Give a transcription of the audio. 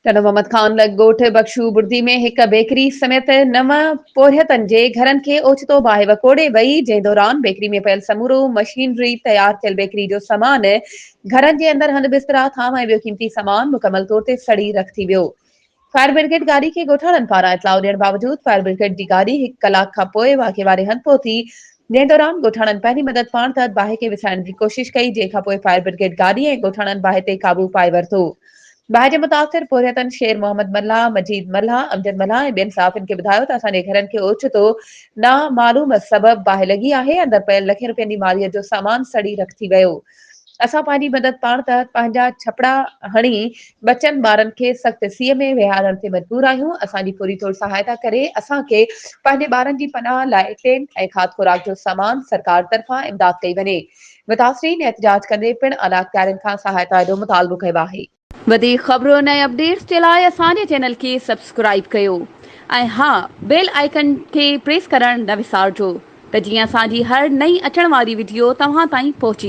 ॾाढो मोहम्मद खान ॻोठ बख्शू बुर्दी में हिक बेकरी समेत नव पोरियतनि जे घरनि खे ओचितो बाहि वकोड़े वई, जंहिं दौरान बेकरी में पियल समूरो मशीनरी तयार थियल बेकरी जो सामान घरनि जे अंदर हंध बिस्तरा थाम ऐं ॿियो क़ीमती सामान मुकमल तौर ते सड़ी रख थी वियो। फायर ब्रिगेड गाड़ी खे ॻोठाणनि पारां इतलाउ ॾियण बावजूद फायर ब्रिगेड जी गाड़ी 1 कलाक खां पोइ वाक़े वारे हंधि पहुती, जंहिं दौरान ॻोठाणनि पहिरीं मदद पाण तहत बाहि खे विसाइण जी कोशिश कई, जंहिंखां पोइ फायर ब्रिगेड गाड़ी ऐं ॻोठाणनि बाहि ते काबू पाए वरितो। बाहि जे मुतासिर पोरियतनि शेर मोहम्मद मल्हा, मजीद मल्हा, अमजद मल्हा ऐं ॿियनि साफ़िन खे ॿुधायो त असांजे घरनि खे ओचितो नामालूम सबब बाहि लॻी आहे। अंदरि पियल लखें रुपयनि जी मालियत जो सामान सड़ी रख थी वियो। असां पंहिंजी मदद पाण तहत पंहिंजा छपड़ा हणी बचनि ॿारनि खे सख़्त सीअ में विहारण ते मजबूर आहियूं। असांजी पूरी तौर सहायता करे असांखे पंहिंजे ॿारनि जी पनाह लाइ टेंट ऐं खाद खुराक जो सामान सरकार तरफ़ां इमदाद कई वञे। मुतासिरीन एहतजाज कंदे पिण आला अख़्तियारनि खां सहायता जो मुतालबो कयो आहे। वधीक ख़बरुनि ऐं अपडेट्स जे लाइ असांजे चैनल खे सब्सक्राइब कयो ऐं हा, बेल आइकन खे प्रेस करणु न विसारिजो त जीअं असांजी हर नई अचण वारी वीडियो तव्हां ताईं पहुची